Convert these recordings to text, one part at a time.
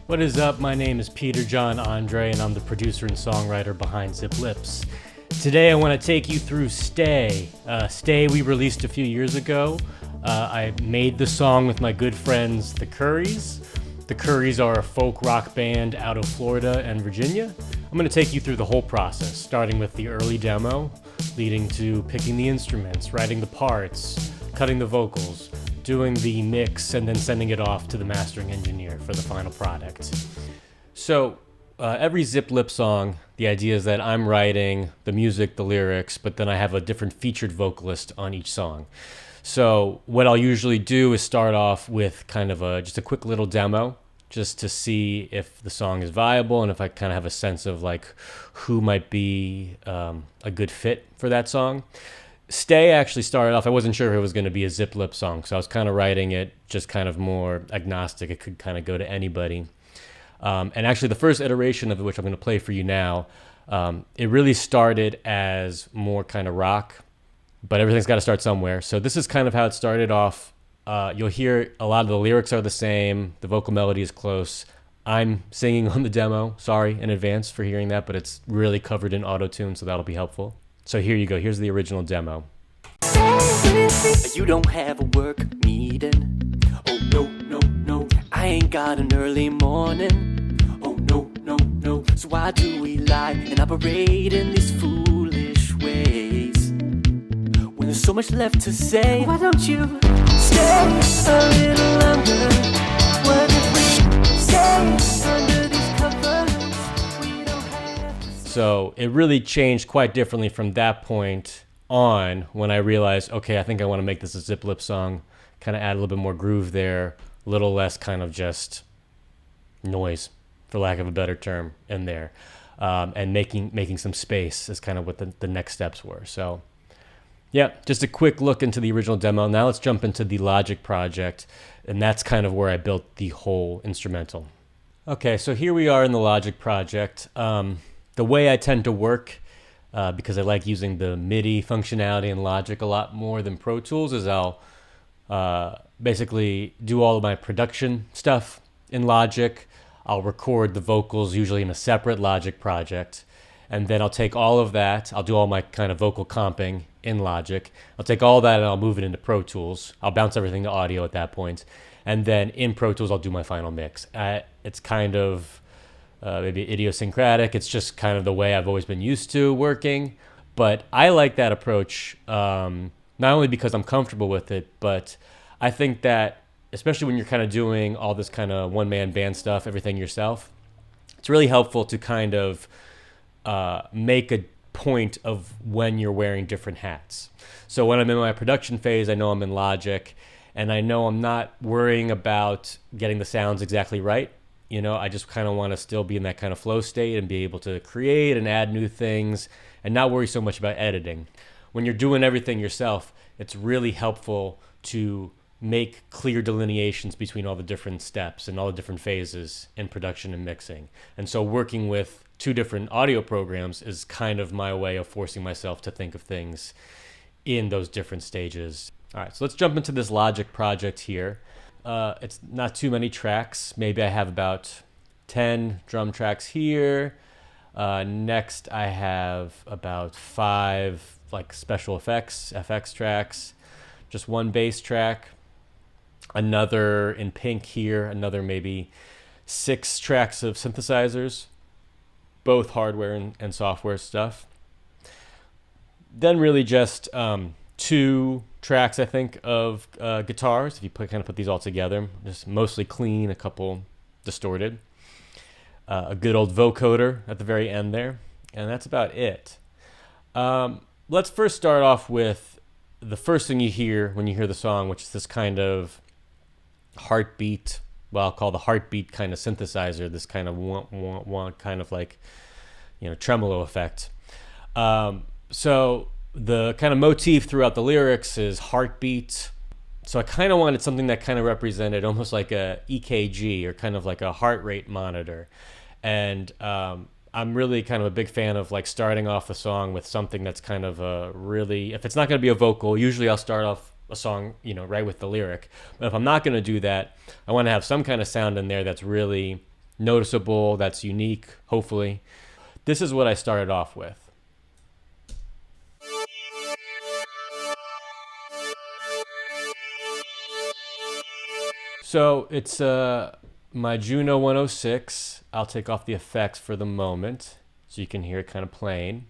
What is up? My name is Peter John Andre, and I'm the producer and songwriter behind Zip Lips. Today I want to take you through Stay. Stay we released a few years ago. I made the song with my good friends, the Curries. The Curries are a folk rock band out of Florida and Virginia. I'm going to take you through the whole process, starting with the early demo, leading to picking the instruments, writing the parts, cutting the vocals, doing the mix, and then sending it off to the mastering engineer for the final product. So every Zip Lip song, the idea is that I'm writing the music, the lyrics, but then I have a different featured vocalist on each song. So what I'll usually do is start off with kind of just a quick little demo, just to see if the song is viable and if I kind of have a sense of like who might be a good fit for that song. Stay actually started off, I wasn't sure if it was going to be a Zip Lip song, so I was kind of writing it just kind of more agnostic. It could kind of go to anybody. And actually the first iteration of it, which I'm going to play for you now, it really started as more kind of rock, but everything's got to start somewhere. So this is kind of how it started off. You'll hear a lot of the lyrics are the same. The vocal melody is close. I'm singing on the demo. Sorry in advance for hearing that, but it's really covered in auto-tune, so that'll be helpful. So here you go. Here's the original demo. You don't have a work meeting. Oh, no, no, no. I ain't got an early morning. Oh, no, no, no. So why do we lie and operate in these foolish ways? When there's so much left to say, why don't you stay a little longer? What if we stay under these covers? We don't have to stay. So it really changed quite differently from that point on when I realized, okay, I think I want to make this a Zip Lip song, kind of add a little bit more groove there, a little less kind of just noise, for lack of a better term, in there. And making some space is kind of what the next steps were. So yeah, just a quick look into the original demo. Now let's jump into the Logic project, and that's kind of where I built the whole instrumental. Okay, so here we are in the Logic project. The way I tend to work, because I like using the MIDI functionality in Logic a lot more than Pro Tools, is I'll basically do all of my production stuff in Logic. I'll record the vocals usually in a separate Logic project, and then I'll take all of that, I'll do all my kind of vocal comping in Logic. I'll take all that and I'll move it into Pro Tools. I'll bounce everything to audio at that point, and then in Pro Tools I'll do my final mix. It's kind of maybe idiosyncratic. It's just kind of the way I've always been used to working. But I like that approach, not only because I'm comfortable with it, but I think that especially when you're kind of doing all this kind of one-man band stuff, everything yourself, it's really helpful to kind of make a point of when you're wearing different hats. So when I'm in my production phase, I know I'm in Logic, and I know I'm not worrying about getting the sounds exactly right. You know, I just kind of want to still be in that kind of flow state and be able to create and add new things and not worry so much about editing. When you're doing everything yourself, it's really helpful to make clear delineations between all the different steps and all the different phases in production and mixing. And so working with two different audio programs is kind of my way of forcing myself to think of things in those different stages. All right, so let's jump into this Logic project here. It's not too many tracks. Maybe I have about 10 drum tracks here. Next, I have about 5 like special effects, FX tracks, just 1 bass track, another in pink here, another maybe 6 tracks of synthesizers, both hardware and software stuff. Then really just 2 tracks, I think, of guitars. If you kind of put these all together, just mostly clean, a couple distorted. A good old vocoder at the very end there, and that's about it. Let's first start off with the first thing you hear when you hear the song, which is this kind of heartbeat, well, I'll call the heartbeat kind of synthesizer, this kind of kind of like, you know, tremolo effect. So the kind of motif throughout the lyrics is heartbeat. So I kind of wanted something that kind of represented almost like a EKG or kind of like a heart rate monitor. And I'm really kind of a big fan of like starting off a song with something that's kind of a really, if it's not going to be a vocal, usually I'll start off a song, you know, right with the lyric. But if I'm not going to do that, I want to have some kind of sound in there that's really noticeable, that's unique, hopefully. This is what I started off with. So it's my Juno 106. I'll take off the effects for the moment so you can hear it kind of playing.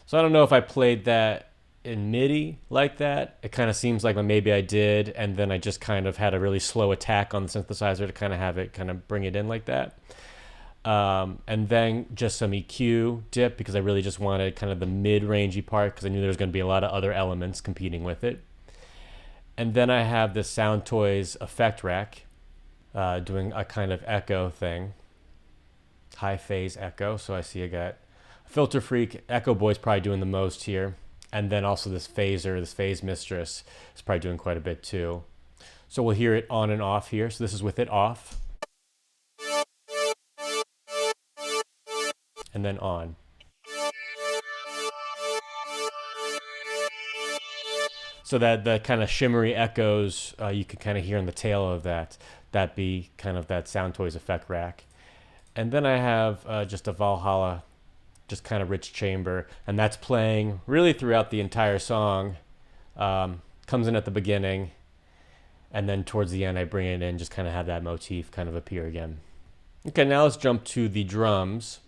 So I don't know if I played that in MIDI like that. It kind of seems like maybe I did, and then I just kind of had a really slow attack on the synthesizer to kind of have it kind of bring it in like that. And then just some EQ dip because I really just wanted kind of the mid-rangey part because I knew there was going to be a lot of other elements competing with it. And then I have the Sound Toys effect rack doing a kind of echo thing, high phase echo. So I see I got Filter Freak, Echo Boy's probably doing the most here. And then also this phaser, this phase mistress is probably doing quite a bit too. So we'll hear it on and off here. So this is with it off. And then on. So that the kind of shimmery echoes you can kind of hear in the tail of that be kind of that Sound Toys effect rack. And then I have just a Valhalla, just kind of rich chamber, and that's playing really throughout the entire song. Comes in at the beginning, and then towards the end I bring it in, just kind of have that motif kind of appear again. Okay, now let's jump to the drums.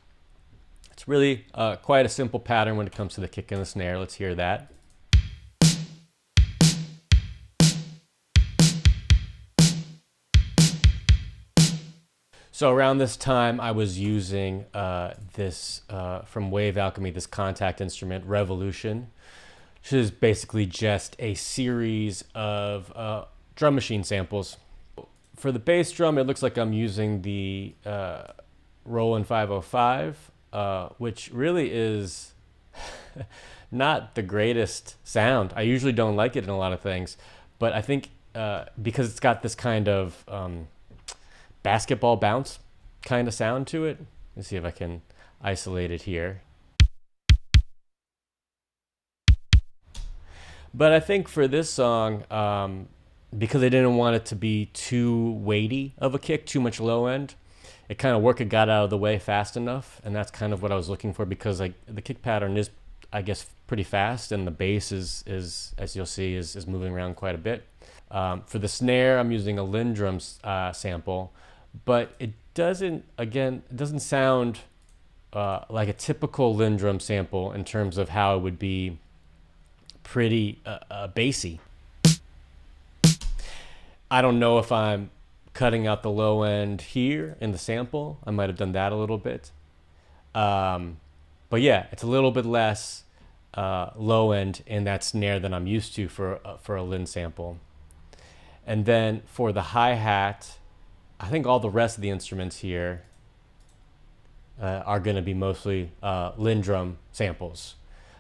It's really quite a simple pattern when it comes to the kick and the snare. Let's hear that. So around this time, I was using this from Wave Alchemy, this contact instrument, Revolution, which is basically just a series of drum machine samples. For the bass drum, it looks like I'm using the Roland 505, which really is not the greatest sound. I usually don't like it in a lot of things, but I think because it's got this kind of basketball bounce kind of sound to it. Let's see if I can isolate it here. But I think for this song, because I didn't want it to be too weighty of a kick, too much low end, it kind of worked. It got out of the way fast enough, and that's kind of what I was looking for because like the kick pattern is, I guess, pretty fast, and the bass is as you'll see, is moving around quite a bit. For the snare, I'm using a Lindrum sample, but it doesn't sound like a typical Lindrum sample in terms of how it would be pretty bassy. I don't know if I'm cutting out the low end here in the sample. I might have done that a little bit. But yeah, it's a little bit less low end in that snare than I'm used to for a Lind sample. And then for the hi-hat, I think all the rest of the instruments here are going to be mostly Lindrum samples.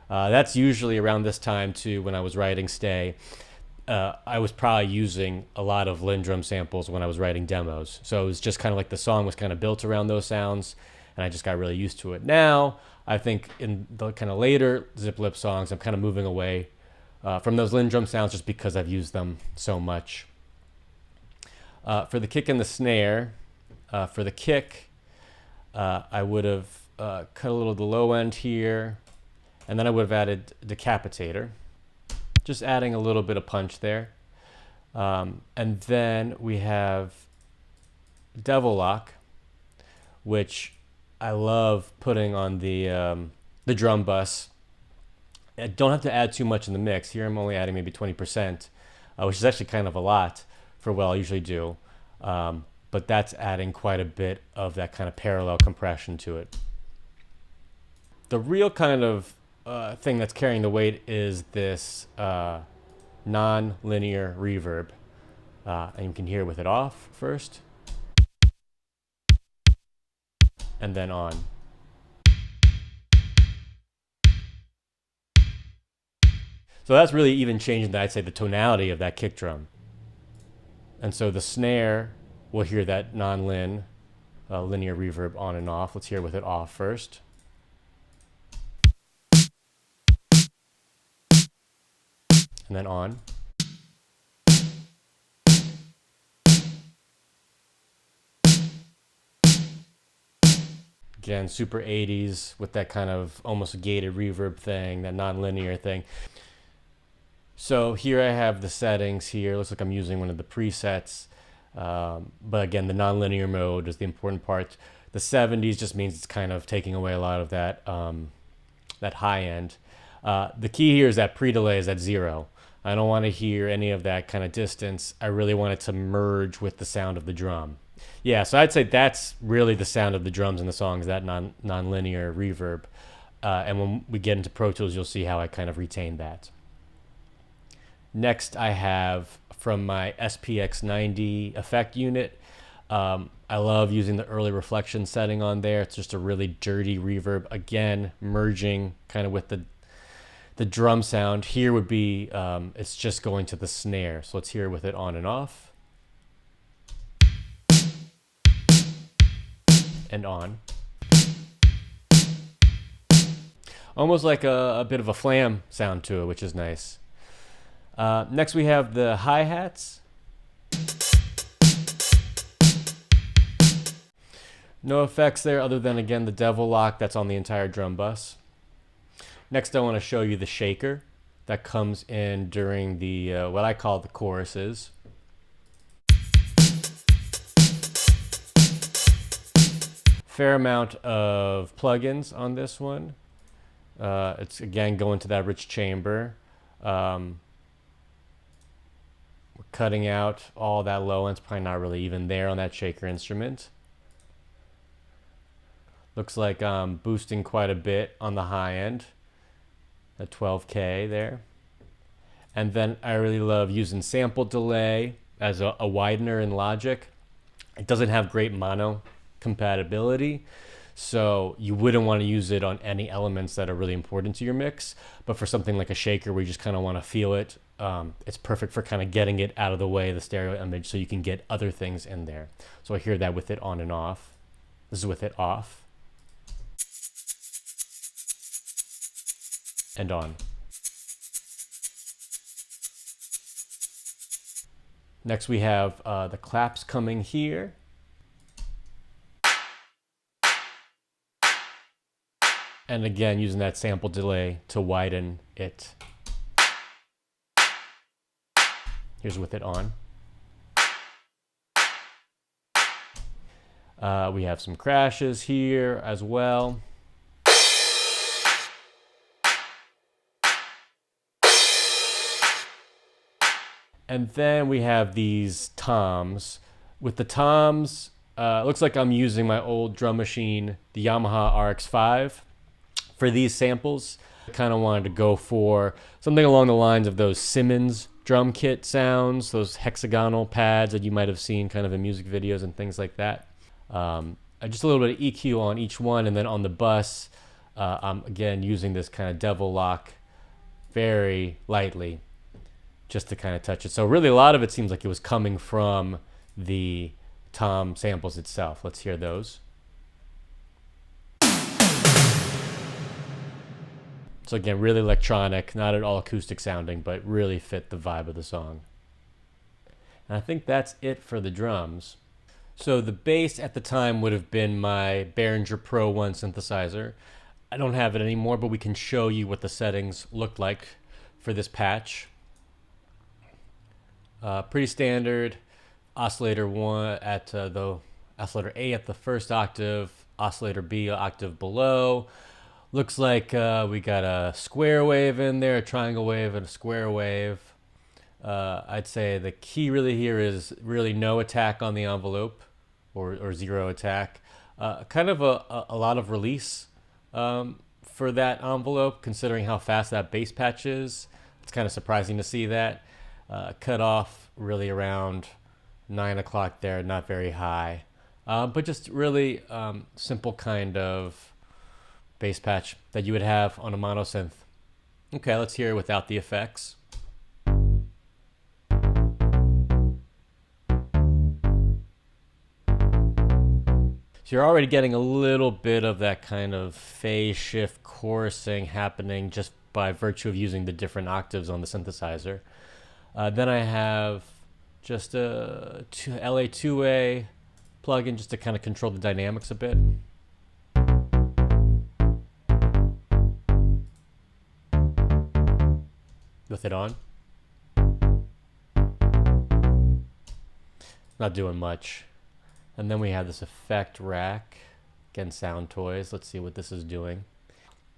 That's usually around this time too when I was writing Stay. I was probably using a lot of Lindrum samples when I was writing demos. So it was just kind of like the song was kind of built around those sounds, and I just got really used to it. Now, I think in the kind of later Zip Lip songs, I'm kind of moving away from those Lindrum sounds just because I've used them so much. For the kick and the snare, for the kick, I would have cut a little of the low end here, and then I would have added Decapitator, just adding a little bit of punch there. And then we have Devil Lock, which I love putting on the drum bus. I don't have to add too much in the mix. Here I'm only adding maybe 20%, which is actually kind of a lot for what I usually do. But that's adding quite a bit of that kind of parallel compression to it. The real kind of thing that's carrying the weight is this non-linear reverb. And you can hear with it off first, and then on. So that's really even changing, I'd say, the tonality of that kick drum. And so the snare, we'll hear that non-linear reverb on and off. Let's hear with it off first. And then on. Again, super 80s with that kind of almost gated reverb thing, that non-linear thing. So here I have the settings here. Looks like I'm using one of the presets. But again, the non-linear mode is the important part. The 70s just means it's kind of taking away a lot of that, that high end. The key here is that pre-delay is at 0. I don't want to hear any of that kind of distance. I really want it to merge with the sound of the drum. Yeah, so I'd say that's really the sound of the drums in the songs, that non-linear reverb. And when we get into Pro Tools, you'll see how I kind of retain that. Next, I have from my SPX90 effect unit. I love using the early reflection setting on there. It's just a really dirty reverb. Again, merging kind of with the drum sound. Here would be, it's just going to the snare. So let's hear it with it on and off. And on. Almost like a bit of a flam sound to it, which is nice. Next we have the hi-hats. No effects there other than, again, the devil lock that's on the entire drum bus. Next I want to show you the shaker that comes in during the, what I call the choruses. Fair amount of plugins on this one. It's again going to that rich chamber. We're cutting out all that low end. It's probably not really even there on that shaker instrument. Looks like I'm boosting quite a bit on the high end, at 12K there. And then I really love using sample delay as a widener in Logic. It doesn't have great mono compatibility, so you wouldn't want to use it on any elements that are really important to your mix. But for something like a shaker where you just kind of want to feel it, it's perfect for kind of getting it out of the way of the stereo image so you can get other things in there. So I hear that with it on and off. This is with it off. And on. Next we have the claps coming here. And again, using that sample delay to widen it. Here's with it on. We have some crashes here as well. And then we have these toms. With the toms, it looks like I'm using my old drum machine, the Yamaha RX-5. For these samples, I kind of wanted to go for something along the lines of those Simmons drum kit sounds, those hexagonal pads that you might have seen kind of in music videos and things like that. Just a little bit of EQ on each one, and then on the bus, I'm again using this kind of devil lock very lightly just to kind of touch it. So really a lot of it seems like it was coming from the tom samples itself. Let's hear those. So again, really electronic, not at all acoustic sounding, but really fit the vibe of the song. And I think that's it for the drums. So the bass at the time would have been my Behringer Pro 1 synthesizer. I don't have it anymore, but we can show you what the settings looked like for this patch. Pretty standard. Oscillator 1 at the oscillator A at the first octave, oscillator B octave below. Looks like we got a square wave in there, a triangle wave, and a square wave. I'd say the key really here is really no attack on the envelope, or zero attack. Kind of a lot of release for that envelope, considering how fast that bass patch is. It's kind of surprising to see that. Cut off really around 9 o'clock there, not very high. But just really simple kind of bass patch that you would have on a mono synth. Okay, let's hear it without the effects. So you're already getting a little bit of that kind of phase shift chorusing happening just by virtue of using the different octaves on the synthesizer. Then I have just a LA2A plugin just to kind of control the dynamics a bit. with it on. Not doing much. And then we have this effect rack. Again, Sound Toys. Let's see what this is doing.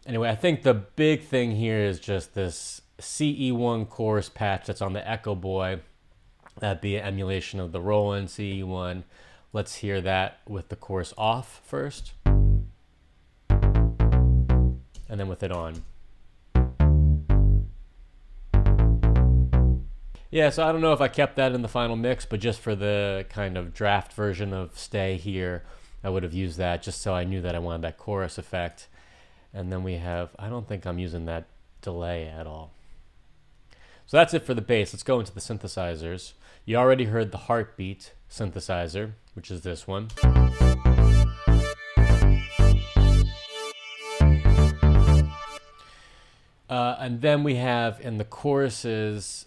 Anyway, I think the big thing here is just this CE1 chorus patch that's on the Echo Boy. That'd be an emulation of the Roland CE1. Let's hear that with the chorus off first. And then with it on. Yeah, so I don't know if I kept that in the final mix, but just for the kind of draft version of Stay here, I would have used that just so I knew that I wanted that chorus effect. And then we have, I don't think I'm using that delay at all. So that's it for the bass. Let's go into the synthesizers. You already heard the Heartbeat synthesizer, which is this one. And then we have in the choruses,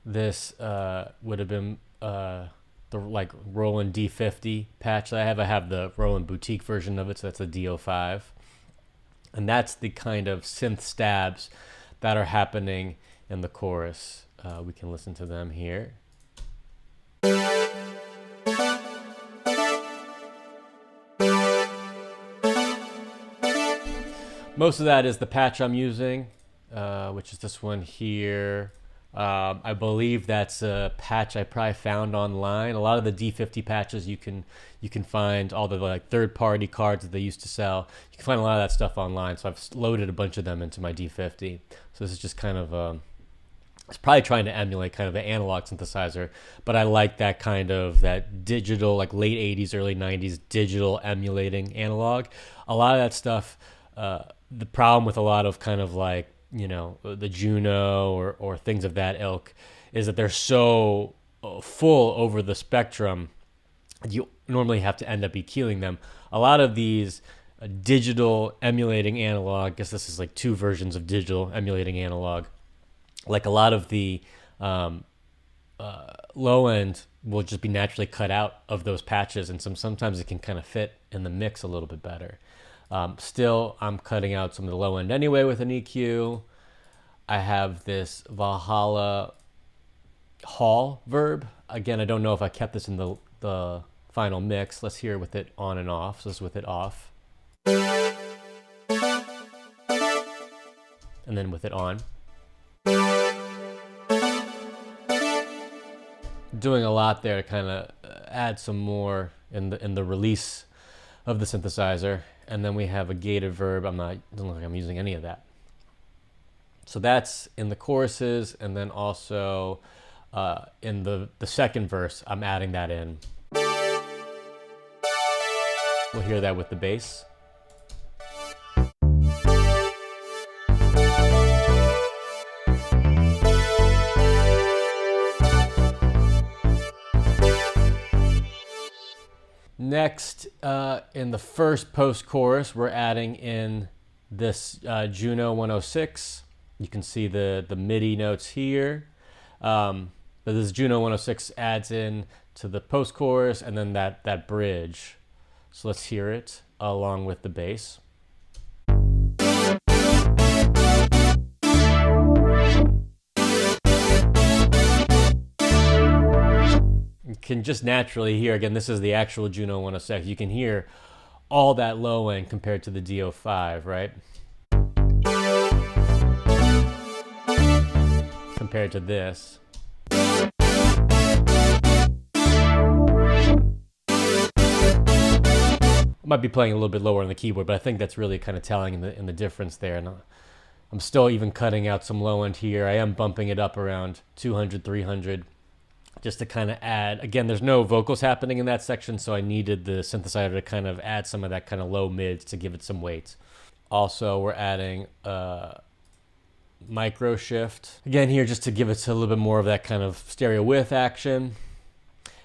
this would have been the like Roland D50 patch that I have. I have the Roland Boutique version of it, so that's a D05. And that's the kind of synth stabs that are happening in the chorus. We can listen to them here. Most of that is the patch I'm using, which is this one here. I believe that's a patch I probably found online. A lot of the D50 patches you can find, all the like third-party cards that they used to sell. You can find a lot of that stuff online. So I've loaded a bunch of them into my D50. So this is just kind of it's probably trying to emulate kind of an analog synthesizer, but I like that kind of that digital, like late 80s, early 90s digital emulating analog. A lot of that stuff. The problem with a lot of kind of like, you know, the Juno or things of that ilk is that they're so full over the spectrum, you normally have to end up EQing them. A lot of these digital emulating analog, I guess this is like two versions of digital emulating analog, like a lot of the low end will just be naturally cut out of those patches, and sometimes it can kind of fit in the mix a little bit better. Still, I'm cutting out some of the low end anyway with an EQ. I have this Valhalla Hall verb. Again, I don't know if I kept this in the final mix. Let's hear it with it on and off. So this is with it off. And then with it on. Doing a lot there to kind of add some more in the release of the synthesizer. And then we have a gated verb. Doesn't look like I'm using any of that. So that's in the choruses, and then also in the second verse, I'm adding that in. We'll hear that with the bass. Next, in the first post-chorus, we're adding in this Juno 106. You can see the MIDI notes here. But this Juno 106 adds in to the post-chorus and then that bridge. So let's hear it along with the bass. You can just naturally hear, again, this is the actual Juno 106. You can hear all that low end compared to the D05, right? Compared to this. I might be playing a little bit lower on the keyboard, but I think that's really kind of telling in the difference there. And I'm still even cutting out some low end here. I am bumping it up around 200, 300. Just to kind of add, again, there's no vocals happening in that section, so I needed the synthesizer to kind of add some of that kind of low mids to give it some weight. Also, we're adding micro shift. Again, here just to give it a little bit more of that kind of stereo width action.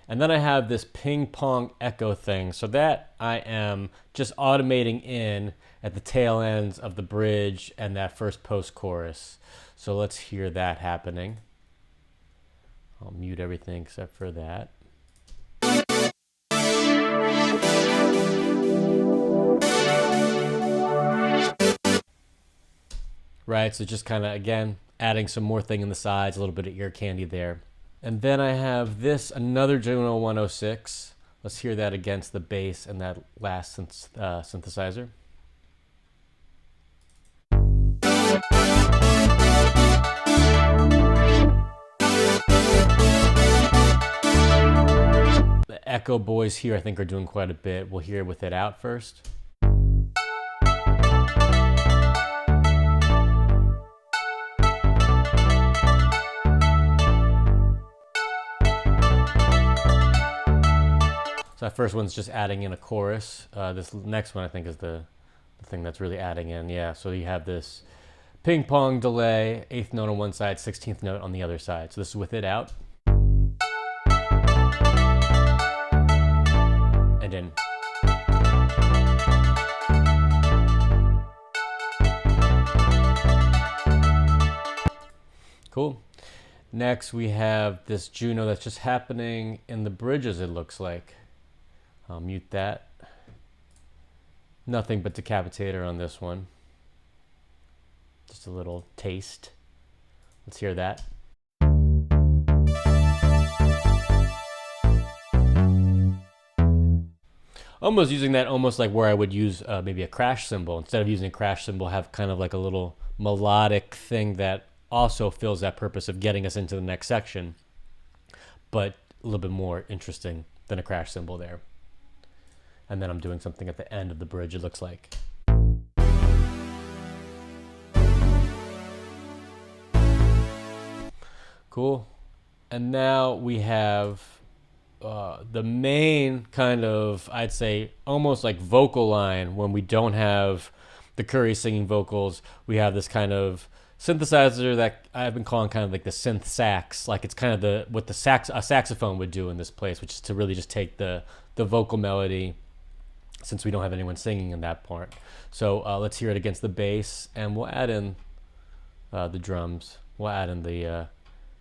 And then I have this ping pong echo thing. So that I am just automating in at the tail ends of the bridge and that first post chorus. So let's hear that happening. I'll mute everything except for that. Right. right? So just kind of, again, adding some more thing in the sides, a little bit of ear candy there. And then I have this, another Juno 106. Let's hear that against the bass and that last synthesizer. The Echo boys here, I think, are doing quite a bit. We'll hear with it out first. So that first one's just adding in a chorus. This next one, I think, is the thing that's really adding in. Yeah, so you have this ping pong delay, 8th note on one side, 16th note on the other side. So this is with it out. And in. Cool. Next, we have this Juno that's just happening in the bridges, it looks like. I'll mute that. Nothing but decapitator on this one. Just a little taste. Let's hear that. Almost using that almost like where I would use maybe a crash cymbal. Instead of using a crash cymbal, have kind of like a little melodic thing that also fills that purpose of getting us into the next section, but a little bit more interesting than a crash cymbal there. And then I'm doing something at the end of the bridge, it looks like. Cool. And now we have the main kind of, I'd say, almost like vocal line when we don't have the Curry singing vocals. We have this kind of synthesizer that I've been calling kind of like the synth sax, like it's kind of what a saxophone would do in this place, which is to really just take the vocal melody, since we don't have anyone singing in that part. So let's hear it against the bass, and we'll add in the drums. We'll add in the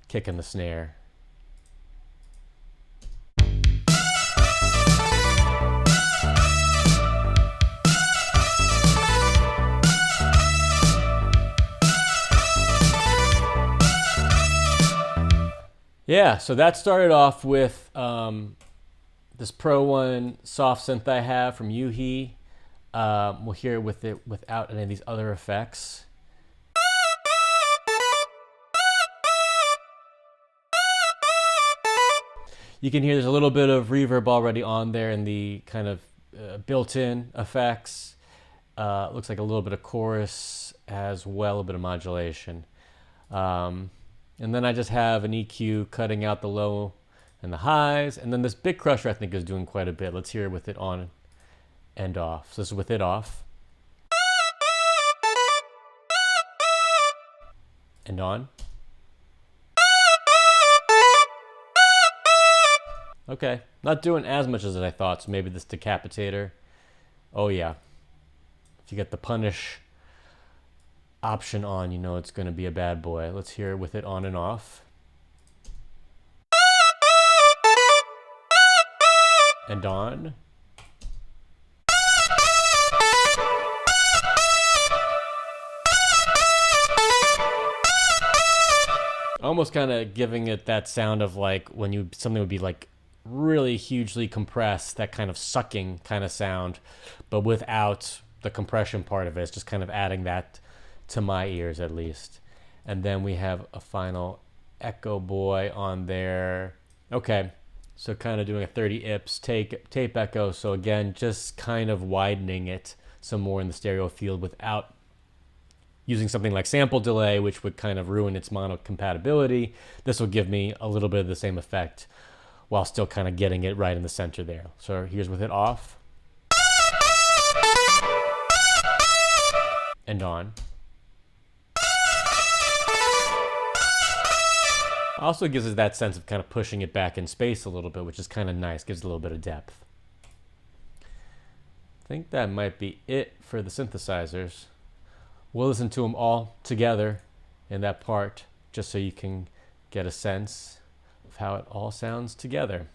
kick and the snare. Yeah, so that started off with this Pro One soft synth I have from Yuhi. We'll hear it without any of these other effects. You can hear there's a little bit of reverb already on there in the kind of built-in effects. Looks like a little bit of chorus as well, a bit of modulation. And then I just have an EQ cutting out the low and the highs. And then this Big Crusher I think is doing quite a bit. Let's hear it with it on and off. So this is with it off. And on. Okay, not doing as much as I thought, so maybe this decapitator. Oh yeah. If you get the punish option on, you know it's going to be a bad boy. Let's hear it with it on and off. And on. Almost kind of giving it that sound of like when something would be like really hugely compressed, that kind of sucking kind of sound, but without the compression part of it. It's just kind of adding that to my ears at least. And then we have a final echo boy on there. Okay, so kind of doing a 30 ips tape echo. So again, just kind of widening it some more in the stereo field without using something like sample delay, which would kind of ruin its mono compatibility. This will give me a little bit of the same effect while still kind of getting it right in the center there. So here's with it off. And on. Also gives us that sense of kind of pushing it back in space a little bit, which is kind of nice, gives it a little bit of depth. I think that might be it for the synthesizers. We'll listen to them all together in that part, just so you can get a sense of how it all sounds together.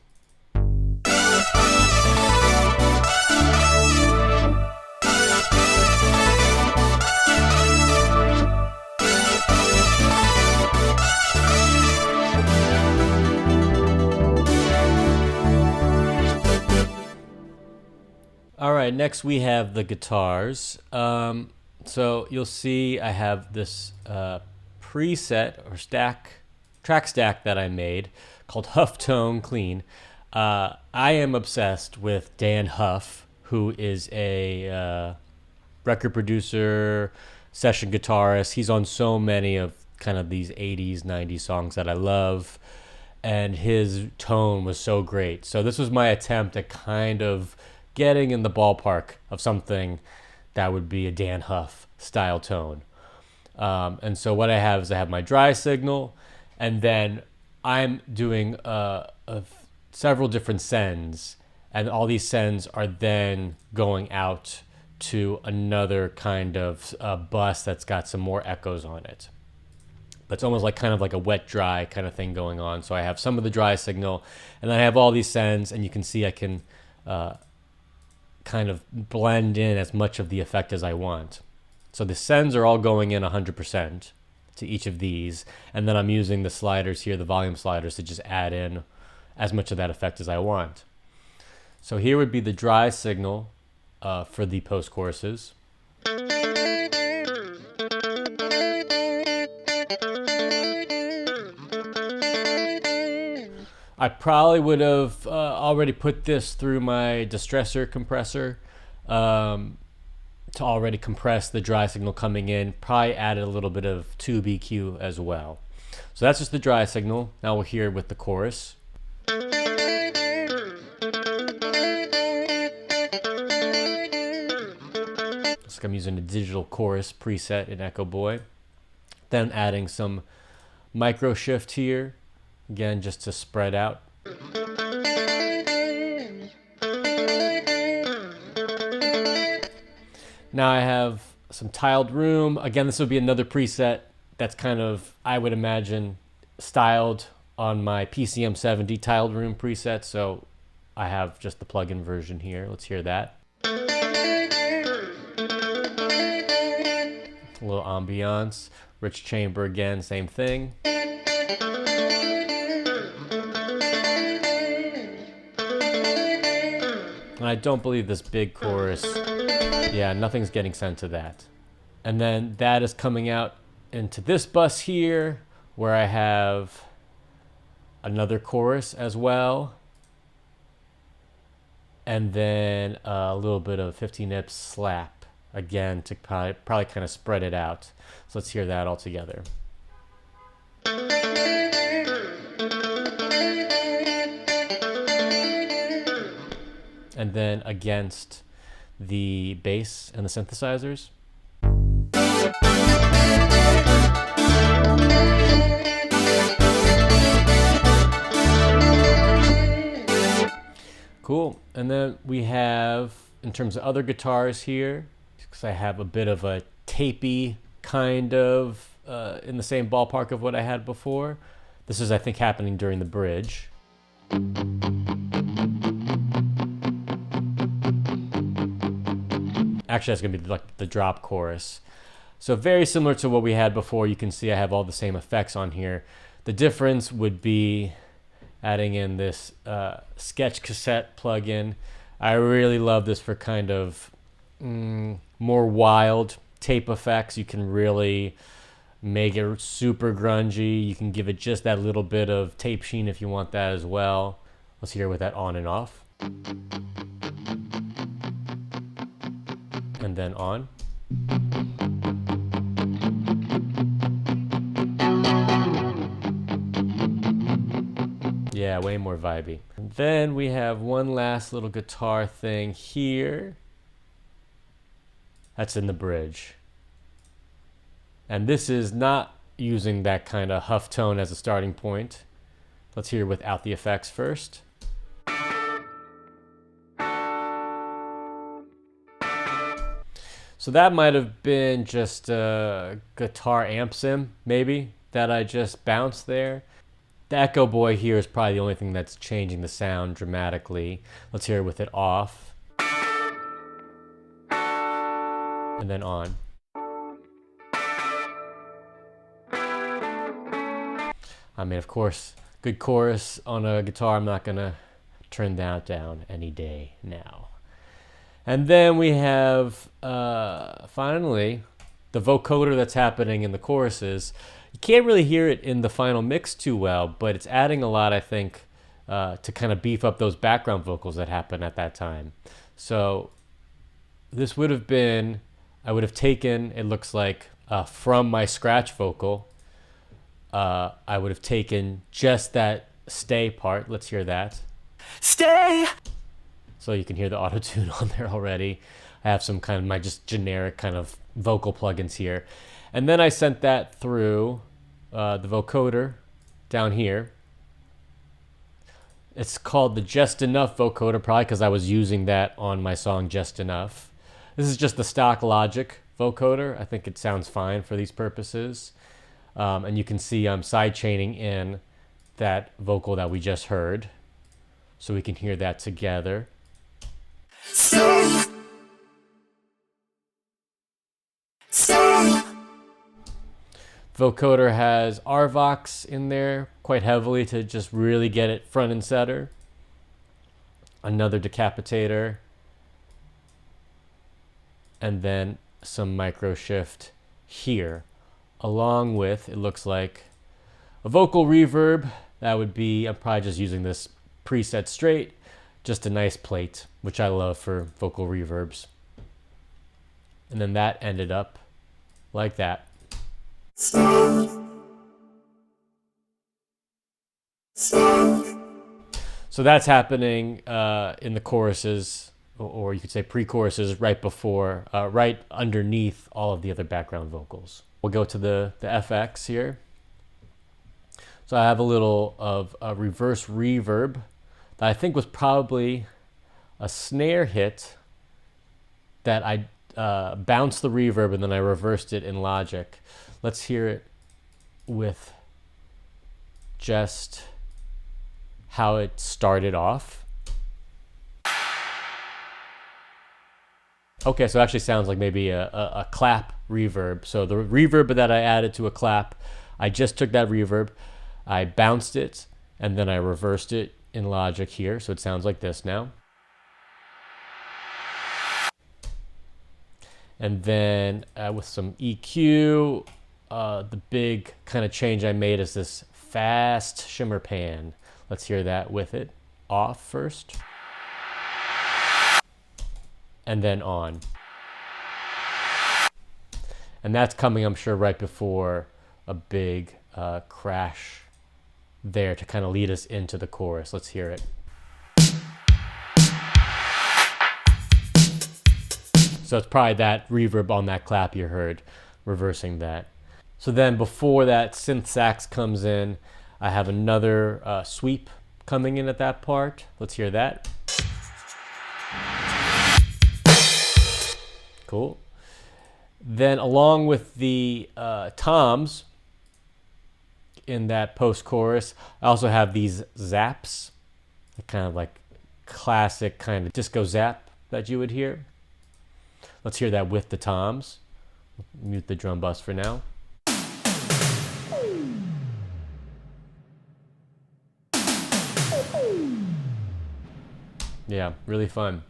All right, next we have the guitars. So you'll see I have this preset or track stack that I made called Huff Tone Clean. I am obsessed with Dan Huff, who is a record producer, session guitarist. He's on so many of kind of these 80s, 90s songs that I love. And his tone was so great. So this was my attempt at kind of getting in the ballpark of something that would be a Dan Huff style tone. And so what I have is I have my dry signal, and then I'm doing several different sends, and all these sends are then going out to another kind of bus that's got some more echoes on it. But it's almost like kind of like a wet dry kind of thing going on. So I have some of the dry signal, and then I have all these sends, and you can see I can kind of blend in as much of the effect as I want. So the sends are all going in 100% to each of these, and then I'm using the sliders here, the volume sliders, to just add in as much of that effect as I want. So here would be the dry signal for the post choruses. I probably would have already put this through my distressor compressor to already compress the dry signal coming in. Probably added a little bit of tube EQ as well. So that's just the dry signal. Now we'll hear it with the chorus. So I'm using the digital chorus preset in Echo Boy. Then adding some micro shift here. Again, just to spread out. Now I have some tiled room. Again, this would be another preset that's kind of, I would imagine, styled on my PCM 70 tiled room preset. So I have just the plug-in version here. Let's hear that. A little ambiance. Rich chamber again, same thing. And I don't believe this big chorus, yeah, nothing's getting sent to that. And then that is coming out into this bus here, where I have another chorus as well. And then a little bit of 15-nip slap, again, to probably kind of spread it out. So let's hear that all together. And then against the bass and the synthesizers. Cool. And then we have, in terms of other guitars here, because I have a bit of a tapey kind of in the same ballpark of what I had before. This is, I think, happening during the bridge. Actually, that's going to be like the drop chorus. So very similar to what we had before. You can see I have all the same effects on here. The difference would be adding in this sketch cassette plugin. I really love this for kind of more wild tape effects. You can really make it super grungy. You can give it just that little bit of tape sheen if you want that as well. Let's hear it with that on and off. And then on. Yeah, way more vibey. And then we have one last little guitar thing here. That's in the bridge. And this is not using that kind of huff tone as a starting point. Let's hear it without the effects first. So that might have been just a guitar amp sim, maybe, that I just bounced there. The Echo Boy here is probably the only thing that's changing the sound dramatically. Let's hear it with it off. And then on. I mean, of course, good chorus on a guitar, I'm not gonna turn that down any day now. And then we have, finally, the vocoder that's happening in the choruses. You can't really hear it in the final mix too well, but it's adding a lot, I think, to kind of beef up those background vocals that happen at that time. So this would have been, I would have taken, it looks like, from my scratch vocal, I would have taken just that stay part. Let's hear that. Stay. So you can hear the auto-tune on there already. I have some kind of my just generic kind of vocal plugins here. And then I sent that through the vocoder down here. It's called the Just Enough vocoder, probably because I was using that on my song Just Enough. This is just the stock Logic vocoder. I think it sounds fine for these purposes. And you can see I'm sidechaining in that vocal that we just heard. So we can hear that together. Stay. Stay. Vocoder has RVox in there quite heavily to just really get it front and center. Another decapitator. And then some micro shift here. Along with, it looks like, a vocal reverb. That would be, I'm probably just using this preset straight. Just a nice plate, which I love for vocal reverbs. And then that ended up like that. Stay. Stay. So that's happening in the choruses, or you could say pre-choruses, right before, right underneath all of the other background vocals. We'll go to the FX here. So I have a little of a reverse reverb that I think was probably a snare hit that I bounced the reverb and then I reversed it in Logic. Let's hear it with just how it started off. Okay, so it actually sounds like maybe a clap reverb. So the reverb that I added to a clap, I just took that reverb, I bounced it, and then I reversed it in Logic here. So it sounds like this now. And then with some EQ, the big kind of change I made is this fast shimmer pan. Let's hear that with it off first. And then on. And that's coming, I'm sure, right before a big crash there to kind of lead us into the chorus. Let's hear it. So it's probably that reverb on that clap you heard, reversing that. So then before that synth sax comes in, I have another sweep coming in at that part. Let's hear that. Cool. Then along with the toms in that post-chorus, I also have these zaps, the kind of like classic kind of disco zap that you would hear. Let's hear that with the toms. Mute the drum bus for now. Yeah, really fun.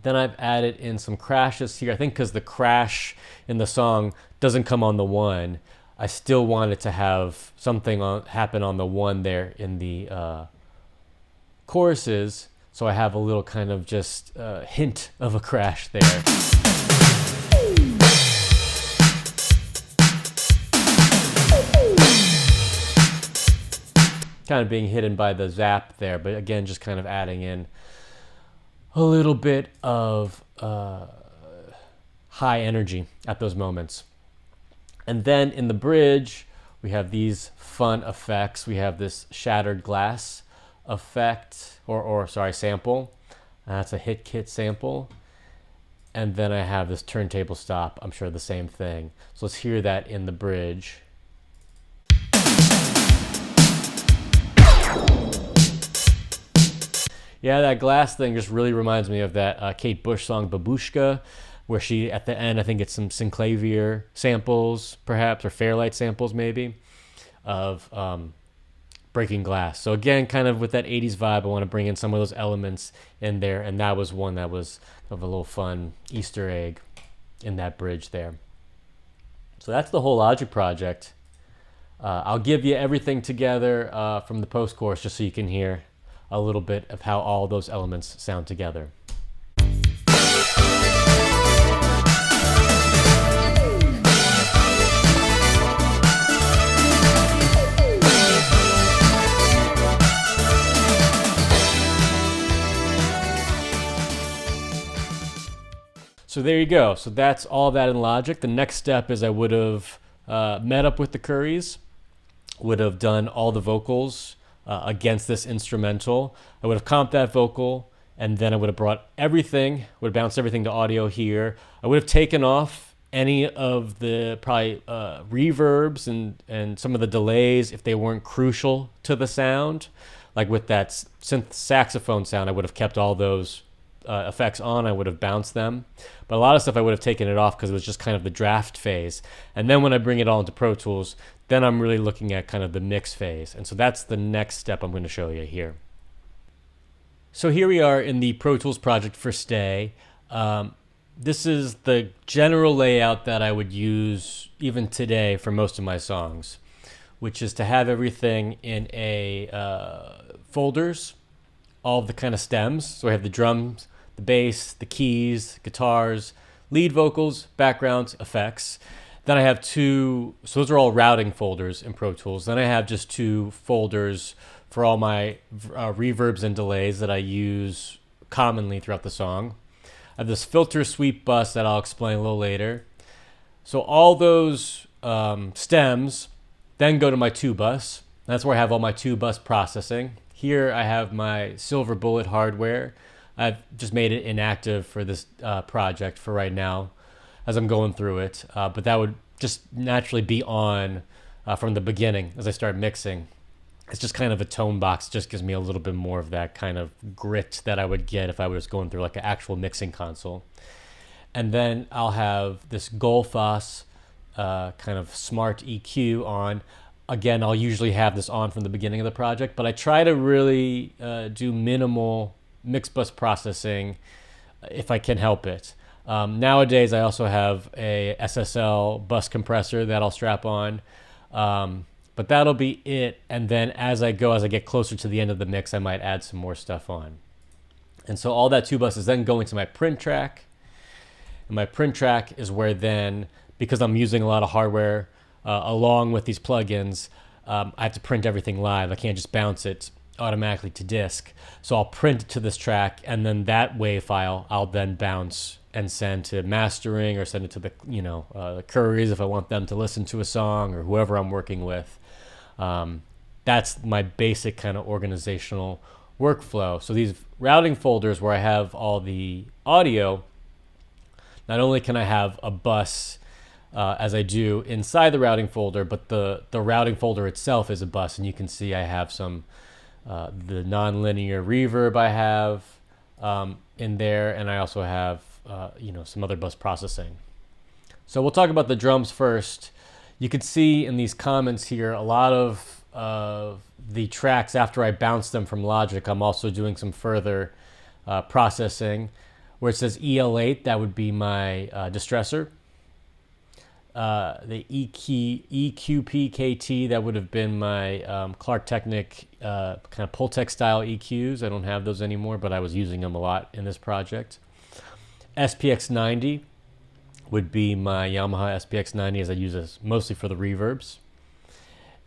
Then I've added in some crashes here. I think because the crash in the song doesn't come on the one, I still wanted to have something happen on the one there in the choruses. So I have a little kind of just hint of a crash there. Kind of being hidden by the zap there, but again, just kind of adding in a little bit of high energy at those moments. And then in the bridge, we have these fun effects. We have this shattered glass effect, or sample. That's a hit kit sample. And then I have this turntable stop. I'm sure the same thing. So let's hear that in the bridge. Yeah, that glass thing just really reminds me of that Kate Bush song Babushka, where she, at the end, I think it's some Synclavier samples, perhaps, or Fairlight samples, maybe, of breaking glass. So again, kind of with that 80s vibe, I want to bring in some of those elements in there, and that was one that was of a little fun Easter egg in that bridge there. So that's the whole Logic project. I'll give you everything together from the post-chorus just so you can hear a little bit of how all those elements sound together. So there you go. So that's all that in Logic. The next step is I would have met up with the Currys, would have done all the vocals against this instrumental. I would have comped that vocal, and then I would have brought everything, would have bounced everything to audio here. I would have taken off any of the probably reverbs and some of the delays if they weren't crucial to the sound. Like with that synth saxophone sound, I would have kept all those effects on. I would have bounced them, but a lot of stuff I would have taken it off because it was just kind of the draft phase. And then when I bring it all into Pro Tools, then I'm really looking at kind of the mix phase. And so that's the next step I'm going to show you here. So here we are in the Pro Tools project for Stay. This is the general layout that I would use even today for most of my songs, which is to have everything in a folders, all of the kind of stems. So I have the drums, the bass, the keys, guitars, lead vocals, backgrounds, effects. Then I have two, so those are all routing folders in Pro Tools. Then I have just two folders for all my reverbs and delays that I use commonly throughout the song. I have this filter sweep bus that I'll explain a little later. So all those stems then go to my 2-bus. That's where I have all my 2-bus processing. Here I have my Silver Bullet hardware. I've just made it inactive for this project for right now as I'm going through it. But that would just naturally be on from the beginning as I start mixing. It's just kind of a tone box. It just gives me a little bit more of that kind of grit that I would get if I was going through like an actual mixing console. And then I'll have this Goldfoss kind of smart EQ on. Again, I'll usually have this on from the beginning of the project, but I try to really do minimal mix bus processing if I can help it. Nowadays, I also have a SSL bus compressor that I'll strap on, but that'll be it. And then as I get closer to the end of the mix, I might add some more stuff on. And so all that 2-bus is then going to my print track. And my print track is where then, because I'm using a lot of hardware, along with these plugins, I have to print everything live. I can't just bounce it automatically to disk. So I'll print it to this track, and then that WAV file I'll then bounce and send to mastering, or send it to the the Currys if I want them to listen to a song, or whoever I'm working with. That's my basic kind of organizational workflow. So these routing folders where I have all the audio, not only can I have a bus as I do inside the routing folder, but the routing folder itself is a bus, and you can see I have some the nonlinear reverb I have in there, and I also have some other bus processing. So we'll talk about the drums first. You can see in these comments here a lot of the tracks after I bounce them from Logic. I'm also doing some further processing. Where it says EL8, that would be my distressor. The EQPKT, that would have been my Clark Technic kind of Pultec style EQs. I don't have those anymore, but I was using them a lot in this project. SPX90 would be my Yamaha SPX90, as I use this mostly for the reverbs.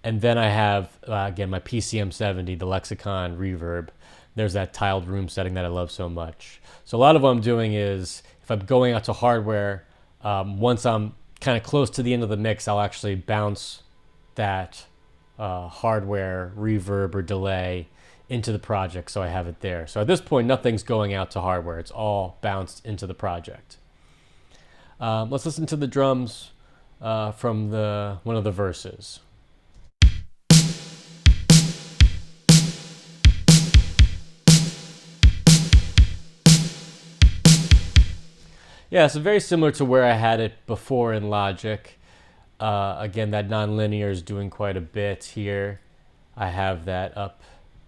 And then I have, again, my PCM70, the Lexicon reverb. There's that tiled room setting that I love so much. So a lot of what I'm doing is, if I'm going out to hardware, once I'm kind of close to the end of the mix, I'll actually bounce that hardware reverb or delay into the project, so I have it there. So at this point, nothing's going out to hardware. It's all bounced into the project. Let's listen to the drums from one of the verses. Yeah, so very similar to where I had it before in Logic. Again, that nonlinear is doing quite a bit here. I have that up.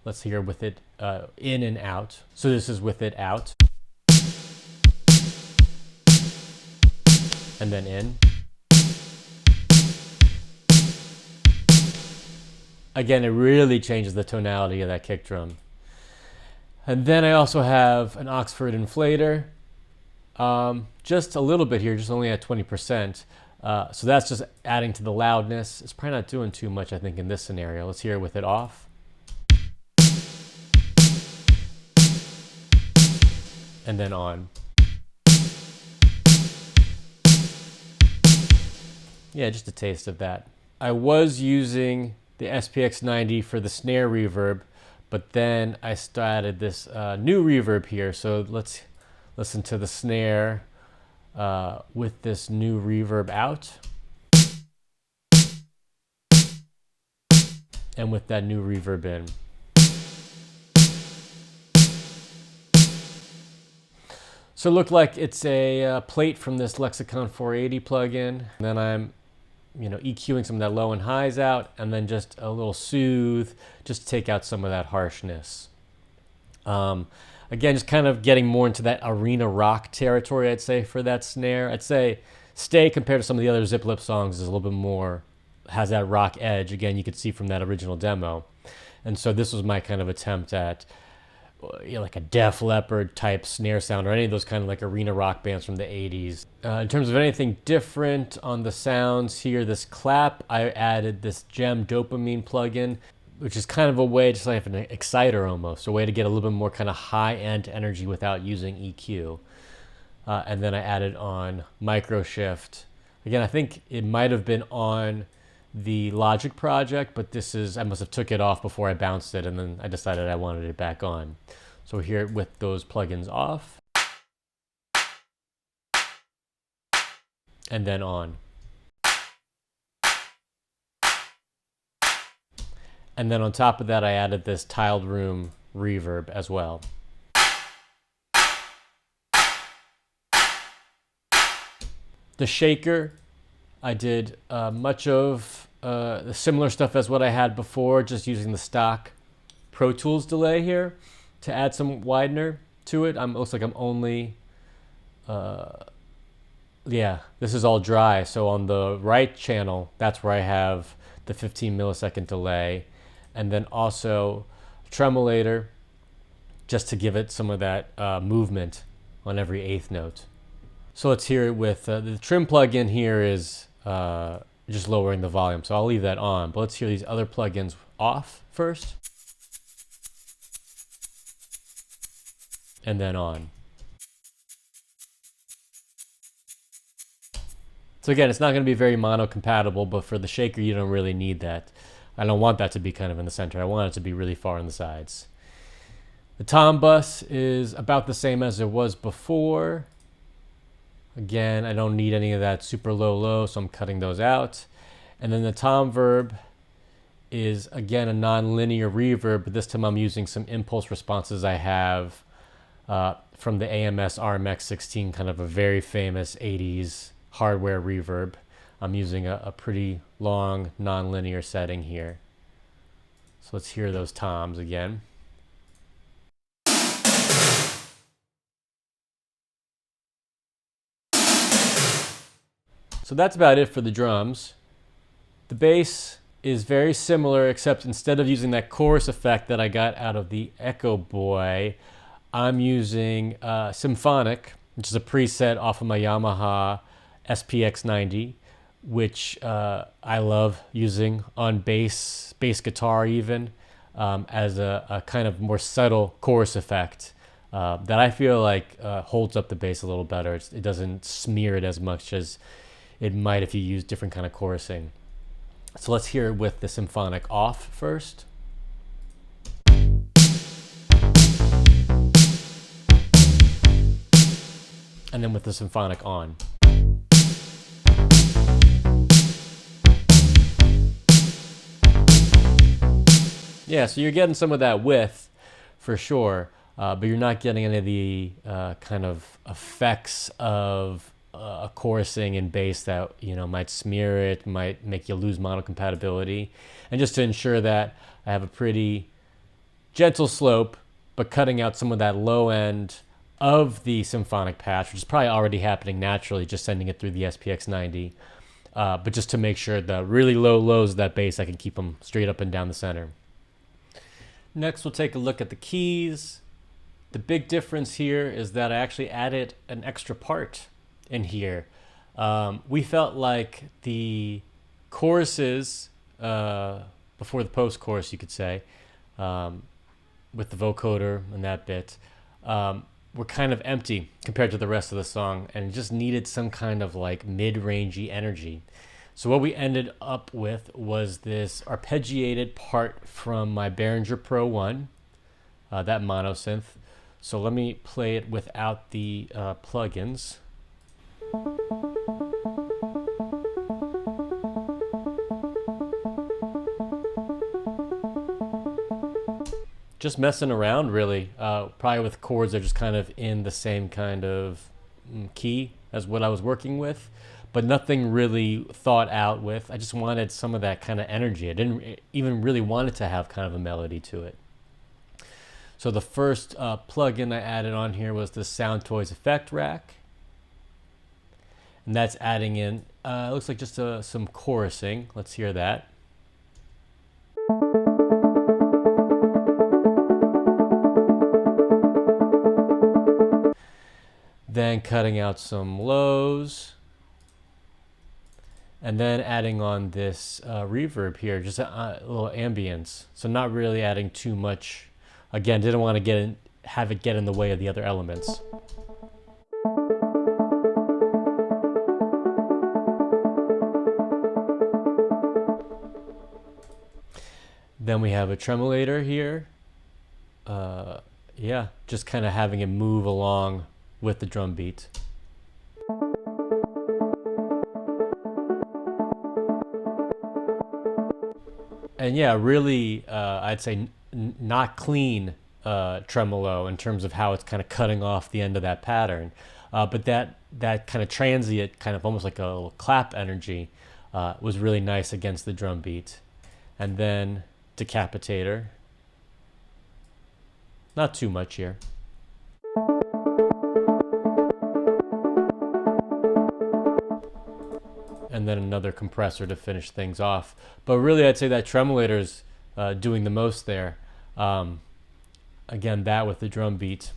Let's hear with it in and out. So this is with it out. And then in. Again, it really changes the tonality of that kick drum. And then I also have an Oxford inflator. Just a little bit here, just only at 20%. So that's just adding to the loudness. It's probably not doing too much, I think, in this scenario. Let's hear it with it off. And then on. Yeah, just a taste of that. I was using the SPX90 for the snare reverb, but then I started this new reverb here. So let's listen to the snare with this new reverb out. And with that new reverb in. So it looked like it's a plate from this Lexicon 480 plugin. And then I'm EQing some of that low and highs out, and then just a little soothe, just to take out some of that harshness. Again, just kind of getting more into that arena rock territory, I'd say, for that snare. I'd say Stay, compared to some of the other Zip Lip songs, is a little bit more, has that rock edge. Again, you could see from that original demo. And so this was my kind of attempt at like a Def Leppard type snare sound, or any of those kind of like arena rock bands from the 80s. In terms of anything different on the sounds here, this clap, I added this Gem Dopamine plugin, which is kind of a way, just like an exciter almost, a way to get a little bit more kind of high-end energy without using EQ. And then I added on Micro Shift. Again, I think it might have been on the Logic project, but this is, I must have took it off before I bounced it, and then I decided I wanted it back on. So here with those plugins off, and then on. And then on top of that, I added this tiled room reverb as well. The shaker, I did much of the similar stuff as what I had before, just using the stock Pro Tools delay here to add some widener to it. Looks like I'm only, yeah, this is all dry. So on the right channel, that's where I have the 15 millisecond delay. And then also tremolator, just to give it some of that movement on every eighth note. So let's hear it with the trim plugin here is just lowering the volume. So I'll leave that on, but let's hear these other plugins off first. And then on. So again, it's not going to be very mono compatible, but for the shaker, you don't really need that. I don't want that to be kind of in the center. I want it to be really far on the sides. The tom bus is about the same as it was before. Again, I don't need any of that super low, so I'm cutting those out. And then the tom verb is, again, a non-linear reverb, but this time I'm using some impulse responses I have from the AMS RMX16, kind of a very famous 80s hardware reverb. I'm using a pretty long non-linear setting here. So let's hear those toms again. So that's about it for the drums. The bass is very similar, except instead of using that chorus effect that I got out of the Echo Boy, I'm using Symphonic, which is a preset off of my Yamaha SPX90, which I love using on bass guitar even, as a kind of more subtle chorus effect that I feel like holds up the bass a little better. It doesn't smear it as much as it might if you use different kind of chorusing. So let's hear it with the symphonic off first. And then with the symphonic on. Yeah, so you're getting some of that width for sure, but you're not getting any of the kind of effects of a chorusing in bass that, you know, might smear it, might make you lose mono compatibility. And just to ensure that I have a pretty gentle slope, but cutting out some of that low end of the symphonic patch, which is probably already happening naturally, just sending it through the SPX 90. But just to make sure the really low lows of that bass, I can keep them straight up and down the center. Next, we'll take a look at the keys. The big difference here is that I actually added an extra part in here. We felt like the choruses, before the post-chorus, you could say, with the vocoder and that bit, were kind of empty compared to the rest of the song, and just needed some kind of like mid-rangey energy. So what we ended up with was this arpeggiated part from my Behringer Pro 1, that mono synth. So let me play it without the plugins. Just messing around, really. Probably with chords that are just kind of in the same kind of key as what I was working with, but nothing really thought out with. I just wanted some of that kind of energy. I didn't even really want it to have kind of a melody to it. So the first plugin I added on here was the Sound Toys Effect Rack. And that's adding in, looks like just some chorusing. Let's hear that. Then cutting out some lows. And then adding on this reverb here, just a little ambience. So not really adding too much. Again, didn't want to have it get in the way of the other elements. Then we have a tremolator here. Yeah, just kind of having it move along with the drum beat. And yeah, really, I'd say not clean tremolo in terms of how it's kind of cutting off the end of that pattern. But that kind of transient, kind of almost like a little clap energy was really nice against the drum beat. And then decapitator. Not too much here. And then another compressor to finish things off. But really, I'd say that tremolator's doing the most there. Again, that with the drum beat.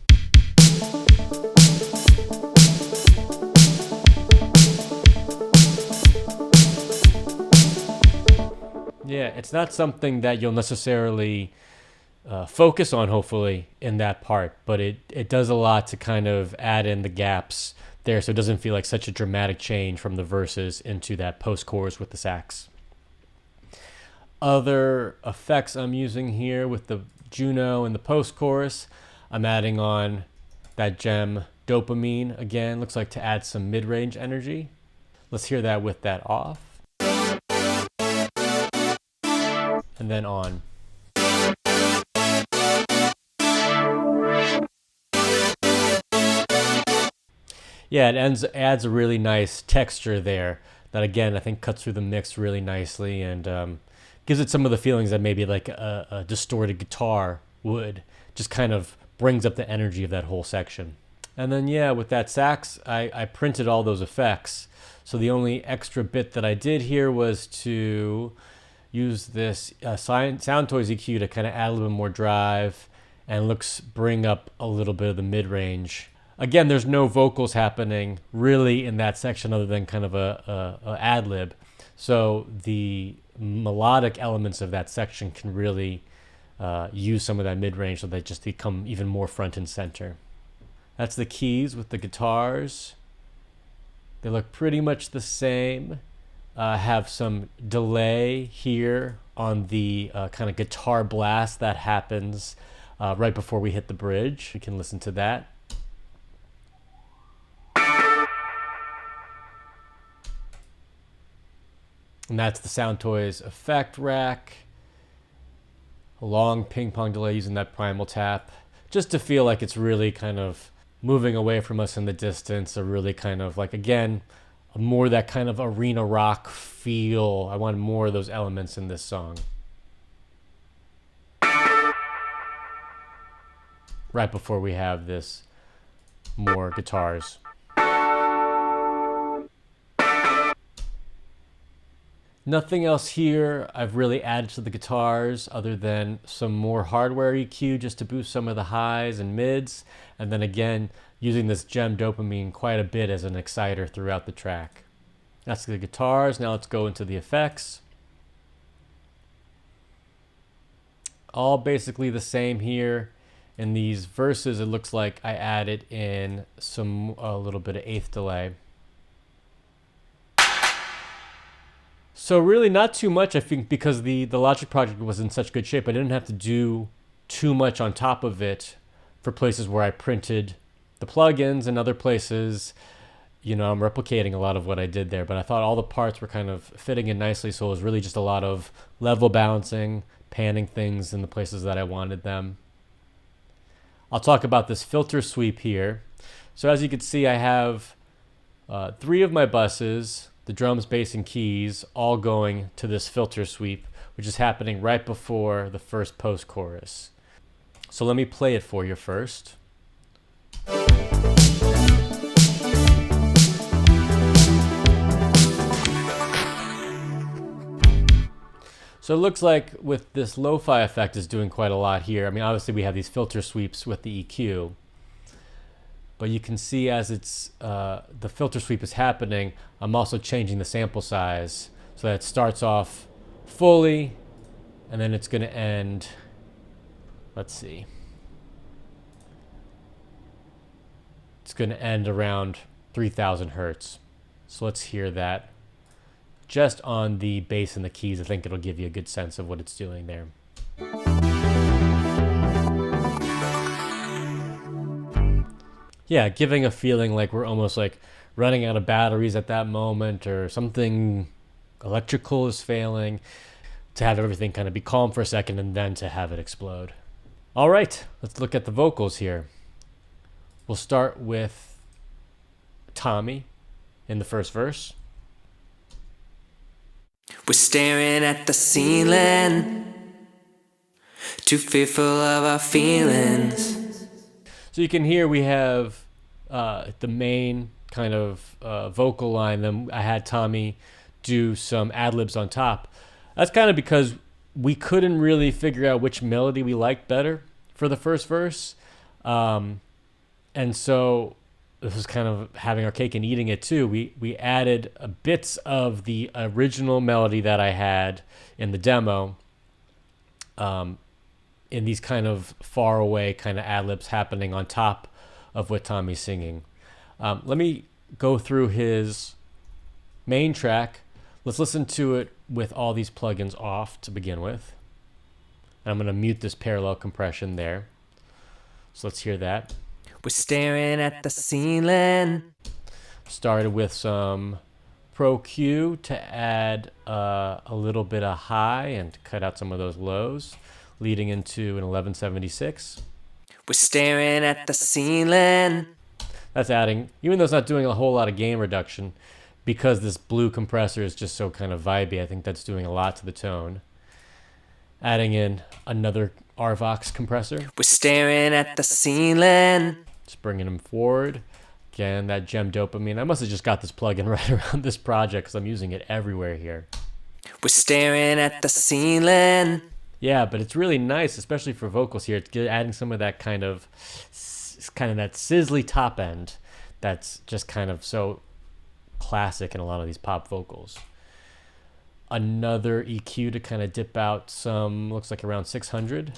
Yeah, it's not something that you'll necessarily focus on, hopefully, in that part, but it does a lot to kind of add in the gaps there, so it doesn't feel like such a dramatic change from the verses into that post-chorus with the sax. Other effects I'm using here with the Juno and the post-chorus, I'm adding on that gem dopamine again. Looks like to add some mid-range energy. Let's hear that with that off. And then on. Yeah, it adds a really nice texture there that, again, I think cuts through the mix really nicely and gives it some of the feelings that maybe like a distorted guitar would. Just kind of brings up the energy of that whole section. And then, yeah, with that sax, I printed all those effects. So the only extra bit that I did here was to use this Sound Toys EQ to kind of add a little bit more drive and bring up a little bit of the mid-range. Again, there's no vocals happening really in that section other than kind of a ad-lib. So the melodic elements of that section can really use some of that mid-range so they just become even more front and center. That's the keys with the guitars. They look pretty much the same. Have some delay here on the kind of guitar blast that happens right before we hit the bridge. We can listen to that. And that's the Sound Toys Effect Rack. A long ping pong delay using that primal tap, just to feel like it's really kind of moving away from us in the distance, a really kind of like, again, more that kind of arena rock feel. I wanted more of those elements in this song. Right before we have this more guitars. Nothing else here I've really added to the guitars other than some more hardware EQ just to boost some of the highs and mids. And then again, using this gem dopamine quite a bit as an exciter throughout the track. That's the guitars. Now let's go into the effects. All basically the same here. In these verses, it looks like I added in a little bit of eighth delay. So really not too much, I think, because the Logic project was in such good shape. I didn't have to do too much on top of it for places where I printed the plugins, and other places, I'm replicating a lot of what I did there. But I thought all the parts were kind of fitting in nicely, so it was really just a lot of level balancing, panning things in the places that I wanted them. I'll talk about this filter sweep here. So as you can see, I have 3 of my buses, the drums, bass, and keys, all going to this filter sweep, which is happening right before the first post-chorus. So let me play it for you first. So it looks like with this lo-fi effect is doing quite a lot here. I mean, obviously we have these filter sweeps with the EQ, but you can see as the filter sweep is happening, I'm also changing the sample size so that it starts off fully and then it's going to end, let's see, it's going to end around 3000 hertz. So let's hear that. Just on the bass and the keys, I think it'll give you a good sense of what it's doing there. Yeah, giving a feeling like we're almost like running out of batteries at that moment, or something electrical is failing, to have everything kind of be calm for a second and then to have it explode. All right, let's look at the vocals here. We'll start with Tommy in the first verse. We're staring at the ceiling, too fearful of our feelings. So you can hear we have the main kind of vocal line. Then I had Tommy do some ad-libs on top. That's kind of because we couldn't really figure out which melody we liked better for the first verse. And so this was kind of having our cake and eating it too. We added bits of the original melody that I had in the demo in these kind of far away kind of ad-libs happening on top of what Tommy's singing. Let me go through his main track. Let's listen to it with all these plugins off to begin with. And I'm going to mute this parallel compression there. So let's hear that. We're staring at the ceiling. Started with some Pro Q to add a little bit of high and to cut out some of those lows, leading into an 1176. We're staring at the ceiling. That's adding, even though it's not doing a whole lot of gain reduction, because this blue compressor is just so kind of vibey, I think that's doing a lot to the tone. Adding in another RVox compressor. We're staring at the ceiling. Just bringing them forward. Again, that gem dopamine. I must have just got this plugin right around this project because I'm using it everywhere here. We're staring at the ceiling. Yeah, but it's really nice, especially for vocals here. It's adding some of that kind of that sizzly top end that's just kind of so classic in a lot of these pop vocals. Another EQ to kind of dip out some, looks like around 600.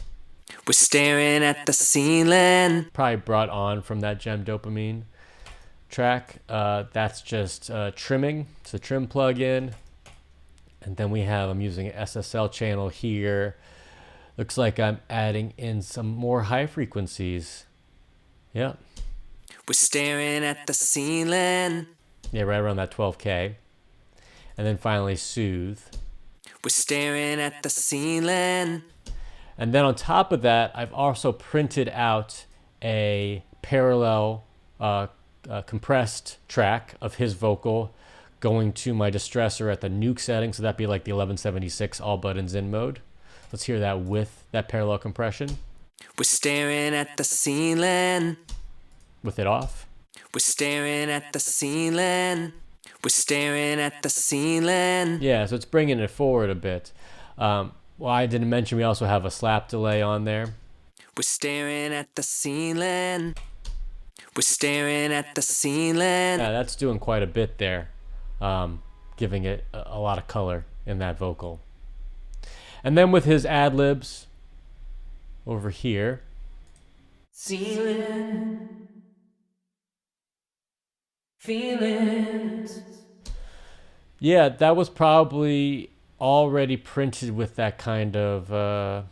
We're staring at the ceiling. Probably brought on from that gem dopamine track. That's just trimming. It's a trim plugin. And then I'm using an SSL channel here. Looks like I'm adding in some more high frequencies. Yeah. We're staring at the ceiling. Yeah, right around that 12K. And then finally soothe. We're staring at the ceiling. And then on top of that, I've also printed out a parallel compressed track of his vocal going to my distressor at the nuke setting. So that'd be like the 1176 all buttons in mode. Let's hear that with that parallel compression. We're staring at the ceiling. With it off. We're staring at the ceiling. We're staring at the ceiling. Yeah, so it's bringing it forward a bit. Well, I didn't mention we also have a slap delay on there. We're staring at the ceiling. We're staring at the ceiling. Yeah, that's doing quite a bit there, giving it a lot of color in that vocal. And then with his ad-libs over here. Ceiling. Feelings. Yeah, that was probably already printed with that kind of...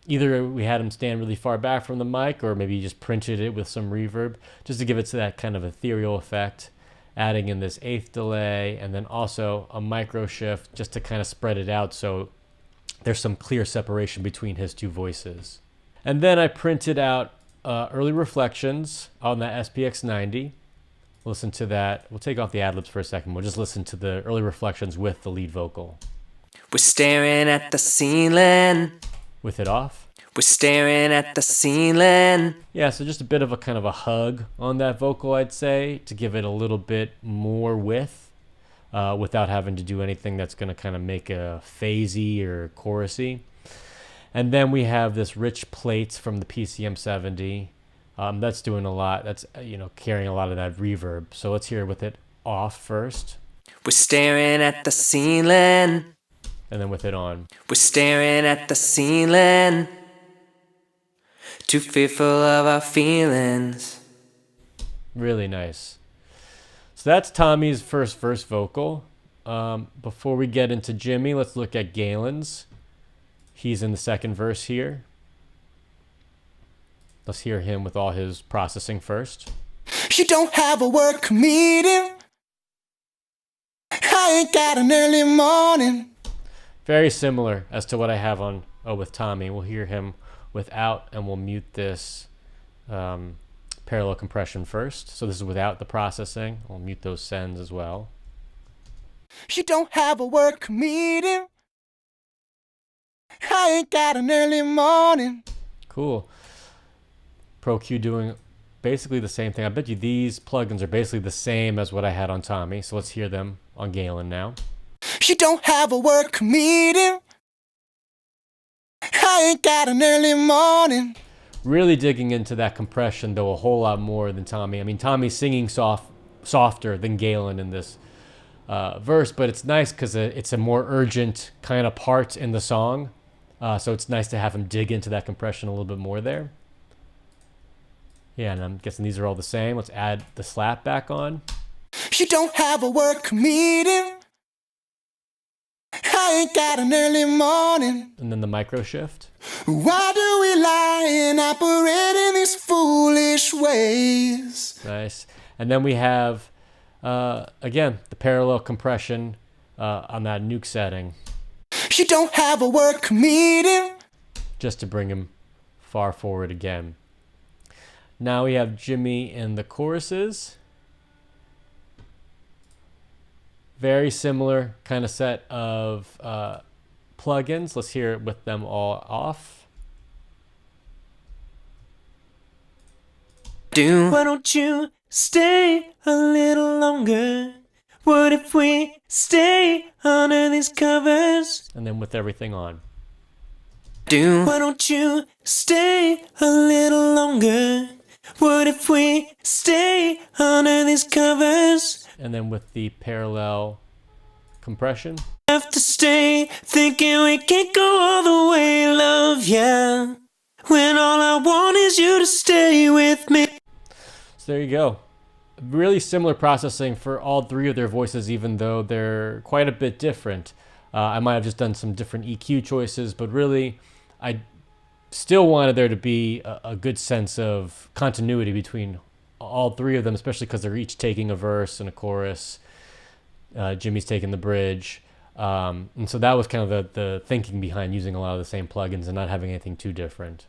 either we had him stand really far back from the mic, or maybe he just printed it with some reverb, just to give it to that kind of ethereal effect, adding in this eighth delay, and then also a micro shift just to kind of spread it out so there's some clear separation between his two voices. And then I printed out early reflections on that SPX 90. Listen to that. We'll take off the ad-libs for a second. We'll just listen to the early reflections with the lead vocal. We're staring at the ceiling. With it off. We're staring at the ceiling. Yeah, so just a bit of a kind of a hug on that vocal, I'd say, to give it a little bit more width without having to do anything that's going to kind of make a phasey or chorusy. And then we have this rich plates from the PCM 70. That's doing a lot. That's, carrying a lot of that reverb. So let's hear it with it off first. We're staring at the ceiling. And then with it on. We're staring at the ceiling. Too fearful of our feelings. Really nice. So that's Tommy's first verse vocal. Before we get into Jimmy, let's look at Galen's. He's in the second verse here. Let's hear him with all his processing first. You don't have a work meeting. I ain't got an early morning. Very similar as to what I have on with Tommy. We'll hear him without, and we'll mute this parallel compression first. So this is without the processing. I'll mute those sends as well. You don't have a work meeting. I ain't got an early morning. Cool. Pro Q doing basically the same thing. I bet you these plugins are basically the same as what I had on Tommy. So let's hear them on Galen now. You don't have a work meeting. I ain't got an early morning. Really digging into that compression, though, a whole lot more than Tommy. I mean, Tommy's singing softer than Galen in this verse, but it's nice because it's a more urgent kind of part in the song. So it's nice to have him dig into that compression a little bit more there. Yeah, and I'm guessing these are all the same. Let's add the slap back on. You don't have a work meeting. I ain't got an early morning. And then the micro shift. Why do we lie and operate in these foolish ways? Nice. And then we have, again, the parallel compression on that nuke setting. You don't have a work meeting. Just to bring him far forward again. Now we have Jimmy in the choruses. Very similar kind of set of plugins. Let's hear it with them all off. Why don't you stay a little longer? What if we stay under these covers? And then with everything on. Why don't you stay a little longer? What if we stay under these covers? And then with the parallel compression. Have to stay thinking we can't go all the way, love, yeah. When all I want is you to stay with me. So there you go. Really similar processing for all three of their voices, even though they're quite a bit different. I might have just done some different EQ choices, but really, I still wanted there to be a good sense of continuity between all three of them, especially because they're each taking a verse and a chorus. Jimmy's taking the bridge. And so that was kind of the thinking behind using a lot of the same plugins and not having anything too different.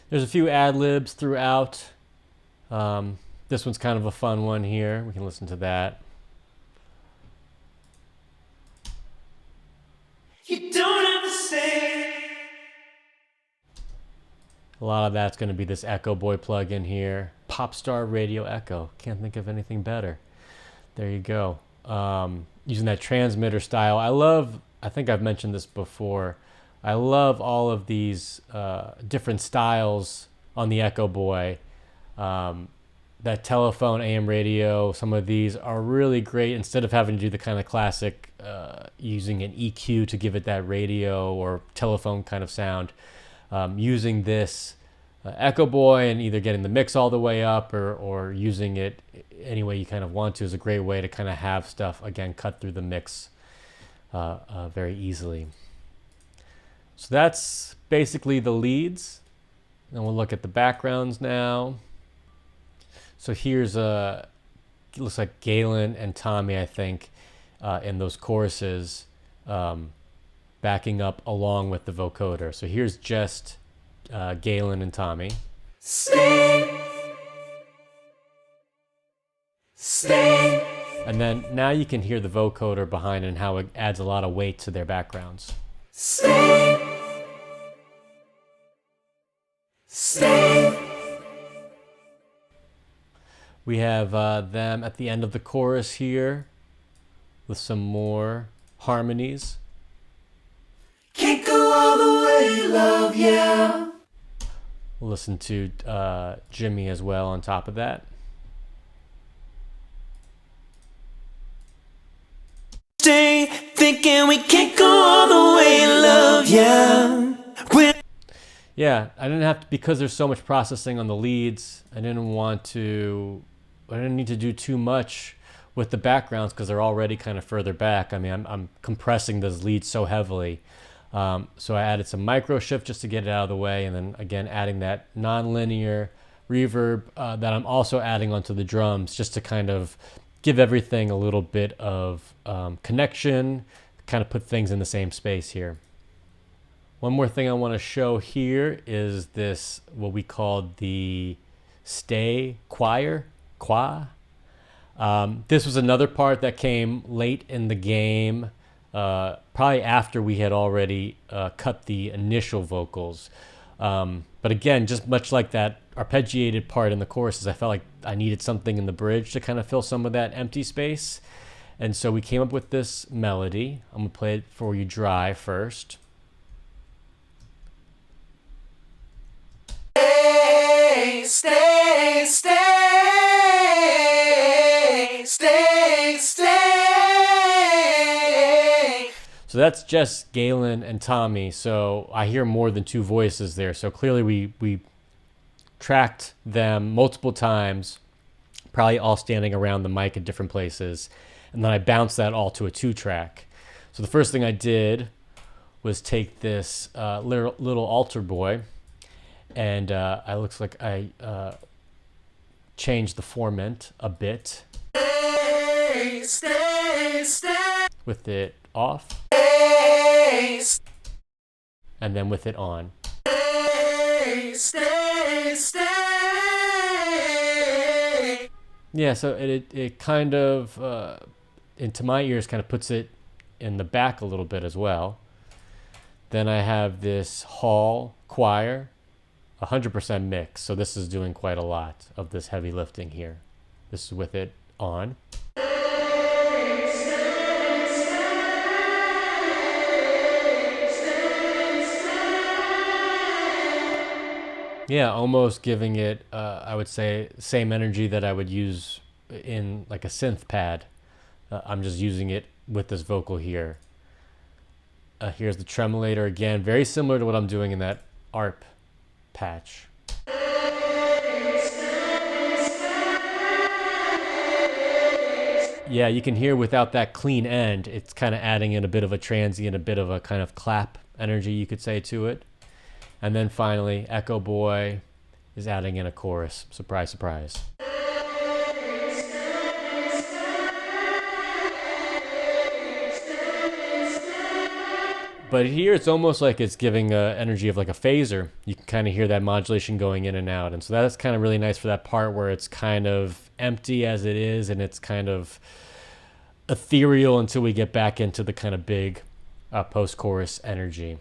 There's a few ad-libs throughout. This one's kind of a fun one here. We can listen to that. You don't have to say. A lot of that's going to be this Echo Boy plugin here. Popstar Radio Echo. Can't think of anything better. There you go. Using that transmitter style. I think I've mentioned this before. I love all of these different styles on the Echo Boy. That telephone AM radio, some of these are really great. Instead of having to do the kind of classic using an EQ to give it that radio or telephone kind of sound, using this Echo Boy and either getting the mix all the way up or using it any way you kind of want to is a great way to kind of have stuff, again, cut through the mix very easily. So that's basically the leads. And we'll look at the backgrounds now. So here's it looks like Galen and Tommy, I think, in those choruses, backing up along with the vocoder. So here's just Galen and Tommy. Stay. Stay. And then now you can hear the vocoder behind and how it adds a lot of weight to their backgrounds. Stay. Stay. We have them at the end of the chorus here with some more harmonies. Can't go all the way, love, yeah. We'll listen to Jimmy as well on top of that. Stay thinking we can't go all the way, love, yeah. Yeah, I didn't have to, because there's so much processing on the leads, I didn't need to do too much with the backgrounds because they're already kind of further back. I mean, I'm compressing those leads so heavily. So I added some micro shift just to get it out of the way, and then again adding that non-linear reverb that I'm also adding onto the drums just to kind of give everything a little bit of connection, kind of put things in the same space here. One more thing I want to show here is this, what we call the stay choir. This was another part that came late in the game, probably after we had already cut the initial vocals. But again, just much like that arpeggiated part in the choruses, I felt like I needed something in the bridge to kind of fill some of that empty space. And so we came up with this melody. I'm going to play it for you dry first. Stay, stay, stay, stay. So that's just Galen and Tommy. So I hear more than two voices there. So clearly we tracked them multiple times, probably all standing around the mic at different places. And then I bounced that all to a 2-track. So the first thing I did was take this little altar boy, and it looks like I changed the formant a bit. Stay, stay, stay. With it off, and then with it on. Stay, stay, stay. Yeah, so it kind of, into my ears, kind of puts it in the back a little bit as well. Then I have this hall choir, 100% mix. So this is doing quite a lot of this heavy lifting here. This is with it on. Yeah, almost giving it, I would say, same energy that I would use in like a synth pad. I'm just using it with this vocal here. Here's the tremolator again, very similar to what I'm doing in that ARP patch. Yeah, you can hear without that clean end, it's kind of adding in a bit of a transient, a bit of a kind of clap energy, you could say, to it. And then finally, Echo Boy is adding in a chorus. Surprise, surprise. But here it's almost like it's giving energy of like a phaser. You can kind of hear that modulation going in and out. And so that's kind of really nice for that part where it's kind of empty as it is, and it's kind of ethereal until we get back into the kind of big post-chorus energy.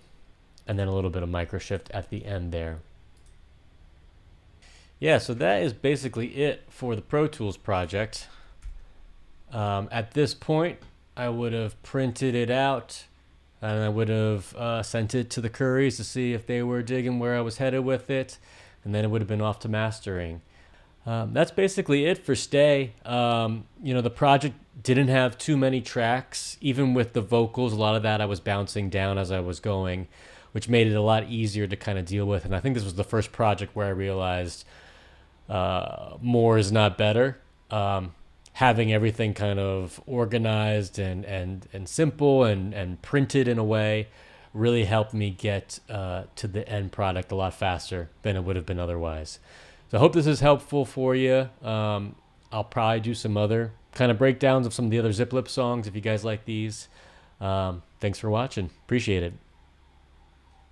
And then a little bit of micro shift at the end there. Yeah, so that is basically it for the Pro Tools project. At this point, I would have printed it out, and I would have sent it to the Currys to see if they were digging where I was headed with it, and then it would have been off to mastering. That's basically it for Stay. The project didn't have too many tracks. Even with the vocals, a lot of that I was bouncing down as I was going, which made it a lot easier to kind of deal with. And I think this was the first project where I realized more is not better. Having everything kind of organized and simple and printed in a way really helped me get to the end product a lot faster than it would have been otherwise. So I hope this is helpful for you. I'll probably do some other kind of breakdowns of some of the other Zip Lip songs if you guys like these. Thanks for watching. Appreciate it.